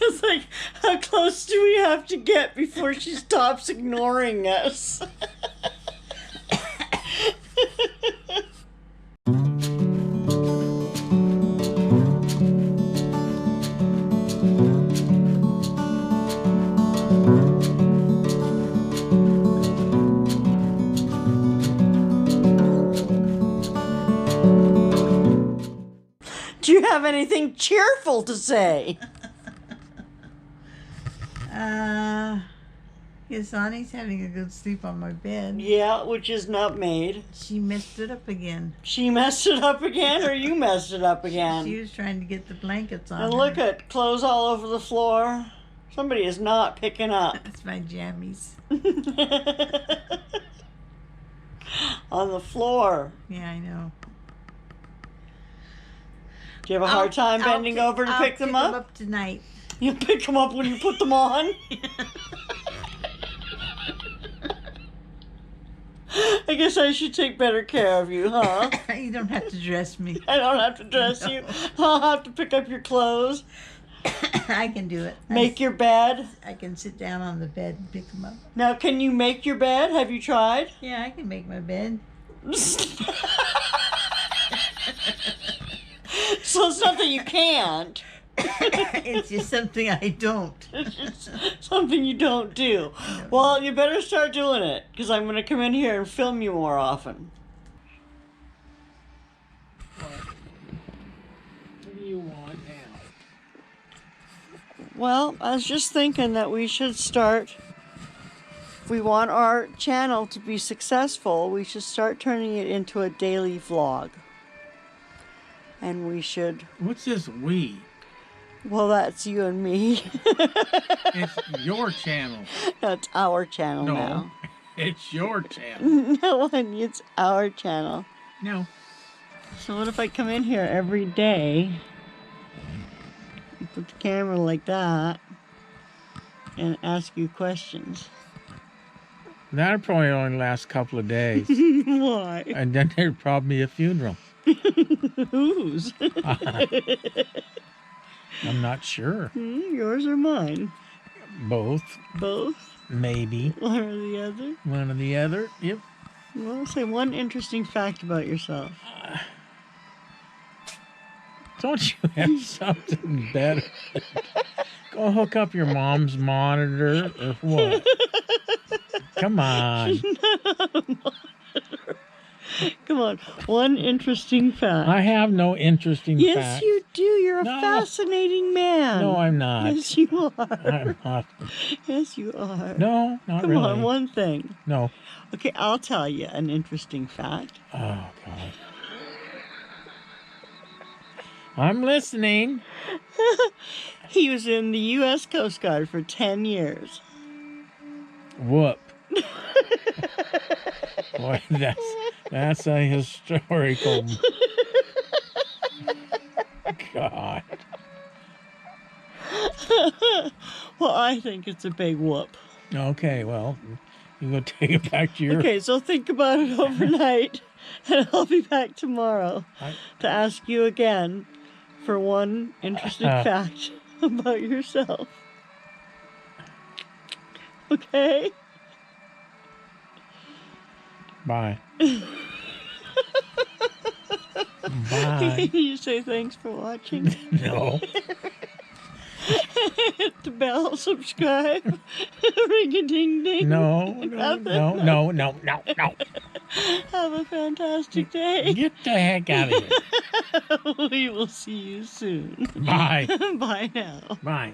It's like, how close do we have to get before she stops ignoring us? Do you have anything cheerful to say? Sonny's having a good sleep on my bed. Yeah, which is not made. She messed it up again. She messed it up again, or you messed it up again? She was trying to get the blankets on. And look at clothes all over the floor. Somebody is not picking up. That's my jammies. On the floor. Yeah, I know. Do you have a hard time bending over to pick them up? I'll pick them up tonight. You pick them up when you put them on? I guess I should take better care of you, huh? You don't have to dress me. I don't have to dress you. I'll have to pick up your clothes. I can do it. Make your bed. I can sit down on the bed and pick them up. Now, can you make your bed? Have you tried? Yeah, I can make my bed. So it's not that you can't. It's just something I don't. It's just something you don't do. Well, you better start doing it, because I'm going to come in here and film you more often. What do you want now? Well, I was just thinking that we should start, if we want our channel to be successful, we should start turning it into a daily vlog. And we should... What's this we? Well, that's you and me. It's your channel. That's our channel No, now. it's your channel. No, honey, it's our channel. No. So what if I come in here every day, and put the camera like that, and ask you questions? That'll probably only last a couple of days. Why? And then there'd probably be a funeral. Whose? I'm not sure. Yours or mine? Both. Both? Maybe. One or the other? One or the other. Yep. Well, say one interesting fact about yourself. Don't you have something better? Go hook up your mom's monitor or what? Come on. Come on, one interesting fact. I have no interesting fact. Yes, you do. You're a No. fascinating man. No, I'm not. Yes, you are. I'm not. Yes, you are. No, not Come really. on, one thing. No. Okay, I'll tell you an interesting fact. Oh, God. I'm listening. He was in the U.S. Coast Guard for 10 years. Whoop. Boy, that's a historical... God. Well, I think it's a big whoop. Okay, well, you go take it back to your... Okay, so think about it overnight, and I'll be back tomorrow to ask you again for one interesting fact about yourself. Okay? Bye. Bye. You say thanks for watching. No. Hit the bell, subscribe, ring a ding ding. No. Have a fantastic day. Get the heck out of here. We will see you soon. Bye. Bye now. Bye.